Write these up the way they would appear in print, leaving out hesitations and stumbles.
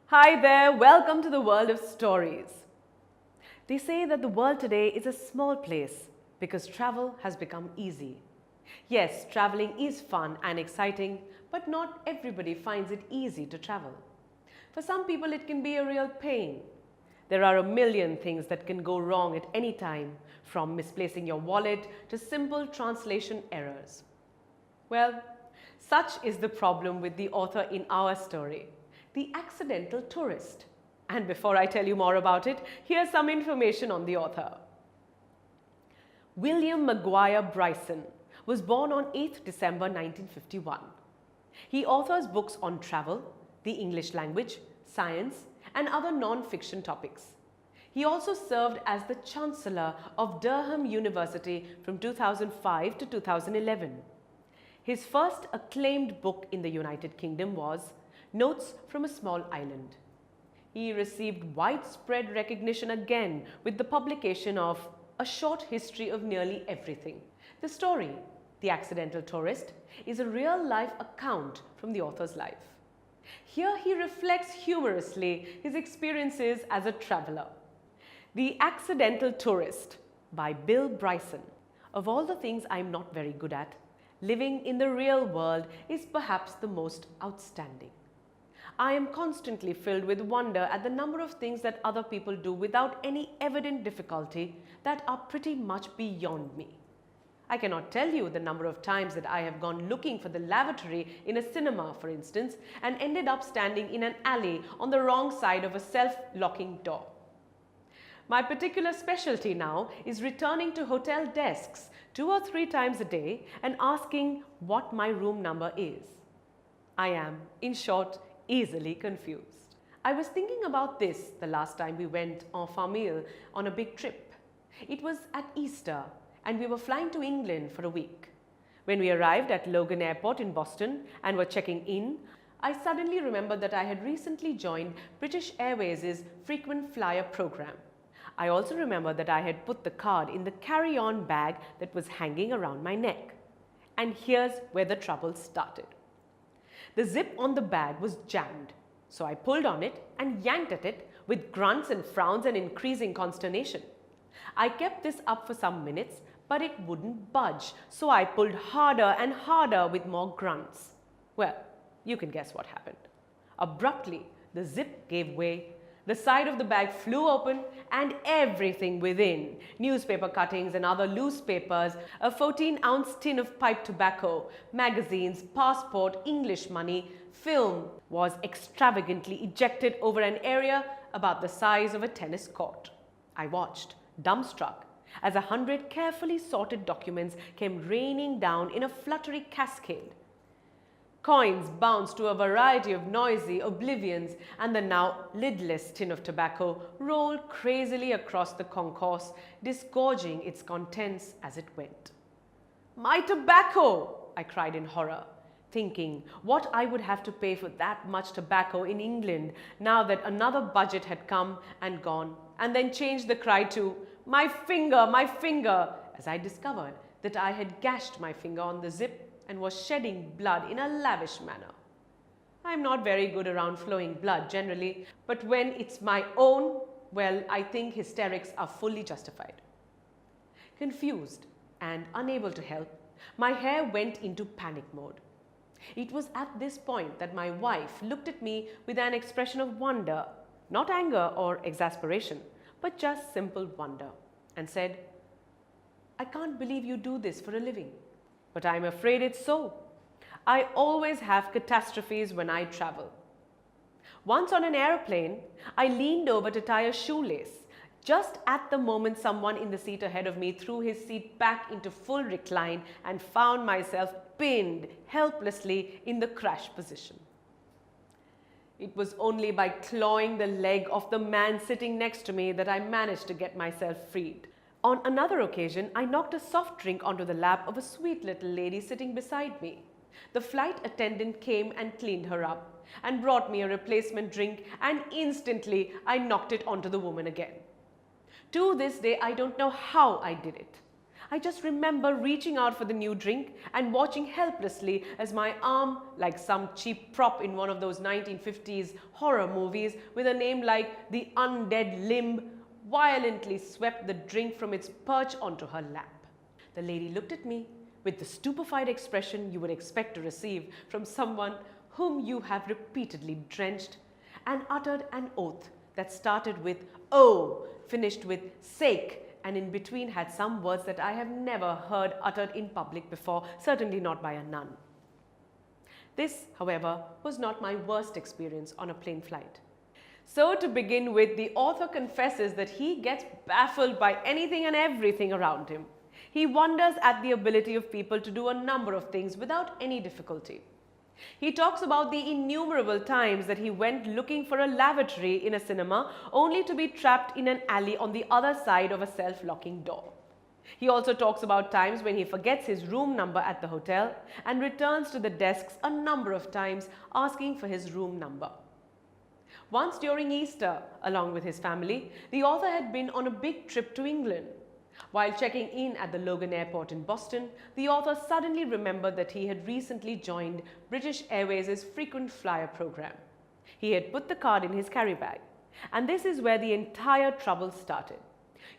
Hi there, welcome to the world of stories. They say that the world today is a small place because travel has become easy. Yes, traveling is fun and exciting, but not everybody finds it easy to travel. For some people, it can be a real pain. There are a million things that can go wrong at any time, from misplacing your wallet to simple translation errors. Well, such is the problem with the author in our story, the accidental tourist. And before I tell you more about it, here's some information on the author. William Maguire Bryson was born on 8th December 1951. He authors books on travel, the English language, science, and other non-fiction topics. He also served as the Chancellor of Durham University from 2005 to 2011. His first acclaimed book in the United Kingdom was Notes from a Small Island. He received widespread recognition again with the publication of A Short History of Nearly Everything. The story, The Accidental Tourist, is a real-life account from the author's life. Here he reflects humorously his experiences as a traveler. The Accidental Tourist by Bill Bryson. Of all the things I'm not very good at, living in the real world is perhaps the most outstanding. I am constantly filled with wonder at the number of things that other people do without any evident difficulty that are pretty much beyond me. I cannot tell you the number of times that I have gone looking for the lavatory in a cinema, for instance, and ended up standing in an alley on the wrong side of a self-locking door. My particular specialty now is returning to hotel desks 2 or 3 times a day and asking what my room number is. I am, in short, easily confused. I was thinking about this the last time we went en famille on a big trip. It was at Easter and we were flying to England for a week. When we arrived at Logan Airport in Boston and were checking in, I suddenly remembered that I had recently joined British Airways' frequent flyer program. I also remember that I had put the card in the carry-on bag that was hanging around my neck. And here's where the trouble started. The zip on the bag was jammed, so I pulled on it and yanked at it with grunts and frowns and increasing consternation. I kept this up for some minutes, but it wouldn't budge, so I pulled harder and harder with more grunts. Well, you can guess what happened. Abruptly, the zip gave way. The side of the bag flew open and everything within, newspaper cuttings and other loose papers, a 14-ounce tin of pipe tobacco, magazines, passport, English money, film, was extravagantly ejected over an area about the size of a tennis court. I watched, dumbstruck, as 100 carefully sorted documents came raining down in a fluttery cascade. Coins bounced to a variety of noisy oblivions, and the now lidless tin of tobacco rolled crazily across the concourse, disgorging its contents as it went. "My tobacco!" I cried in horror, thinking what I would have to pay for that much tobacco in England now that another budget had come and gone, and then changed the cry to "My finger, my finger!" as I discovered that I had gashed my finger on the zip and was shedding blood in a lavish manner. I'm not very good around flowing blood generally, but when it's my own, well, I think hysterics are fully justified. Confused and unable to help, my hair went into panic mode. It was at this point that my wife looked at me with an expression of wonder, not anger or exasperation, but just simple wonder, and said, "I can't believe you do this for a living. But I'm afraid it's so. I always have catastrophes when I travel. Once on an airplane, I leaned over to tie a shoelace. Just at the moment, someone in the seat ahead of me threw his seat back into full recline and found myself pinned helplessly in the crash position. It was only by clawing the leg of the man sitting next to me that I managed to get myself freed. On another occasion, I knocked a soft drink onto the lap of a sweet little lady sitting beside me. The flight attendant came and cleaned her up and brought me a replacement drink, and instantly I knocked it onto the woman again. To this day, I don't know how I did it. I just remember reaching out for the new drink and watching helplessly as my arm, like some cheap prop in one of those 1950s horror movies with a name like the Undead Limb, violently swept the drink from its perch onto her lap. The lady looked at me with the stupefied expression you would expect to receive from someone whom you have repeatedly drenched, and uttered an oath that started with "oh," finished with "sake," and in between had some words that I have never heard uttered in public before, certainly not by a nun. This, however, was not my worst experience on a plane flight. So to begin with, the author confesses that he gets baffled by anything and everything around him. He wonders at the ability of people to do a number of things without any difficulty. He talks about the innumerable times that he went looking for a lavatory in a cinema only to be trapped in an alley on the other side of a self-locking door. He also talks about times when he forgets his room number at the hotel and returns to the desks a number of times asking for his room number. Once during Easter, along with his family, the author had been on a big trip to England. While checking in at the Logan Airport in Boston, the author suddenly remembered that he had recently joined British Airways' frequent flyer program. He had put the card in his carry bag, and this is where the entire trouble started.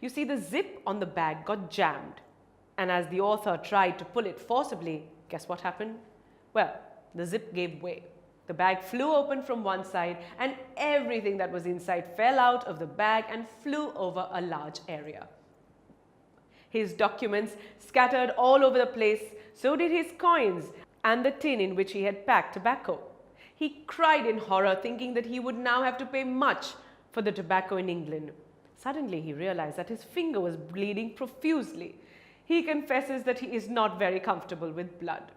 You see, the zip on the bag got jammed, and as the author tried to pull it forcibly, guess what happened? Well, the zip gave way. The bag flew open from one side, and everything that was inside fell out of the bag and flew over a large area. His documents scattered all over the place, so did his coins and the tin in which he had packed tobacco. He cried in horror, thinking that he would now have to pay much for the tobacco in England. Suddenly he realized that his finger was bleeding profusely. He confesses that he is not very comfortable with blood.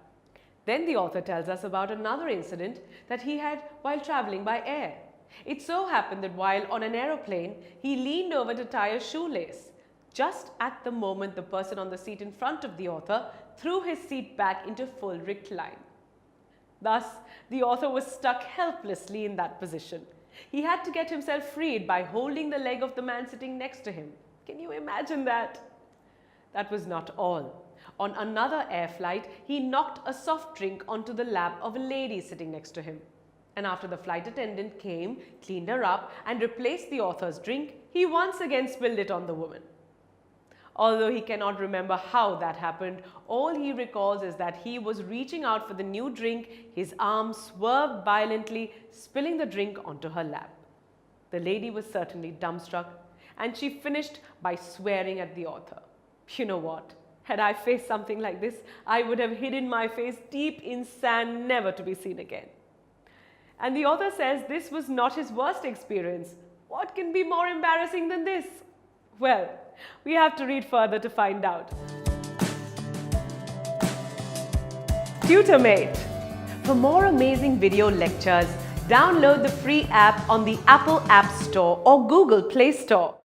Then the author tells us about another incident that he had while traveling by air. It so happened that while on an aeroplane, he leaned over to tie a shoelace. Just at the moment, the person on the seat in front of the author threw his seat back into full recline. Thus, the author was stuck helplessly in that position. He had to get himself freed by holding the leg of the man sitting next to him. Can you imagine that? That was not all. On another air flight, he knocked a soft drink onto the lap of a lady sitting next to him. And after the flight attendant came, cleaned her up, and replaced the author's drink, he once again spilled it on the woman. Although he cannot remember how that happened, all he recalls is that he was reaching out for the new drink, his arm swerved violently, spilling the drink onto her lap. The lady was certainly dumbstruck, and she finished by swearing at the author. You know what? Had I faced something like this, I would have hidden my face deep in sand, never to be seen again. And the author says this was not his worst experience. What can be more embarrassing than this? Well, we have to read further to find out. TutorMate. For more amazing video lectures, download the free app on the Apple App Store or Google Play Store.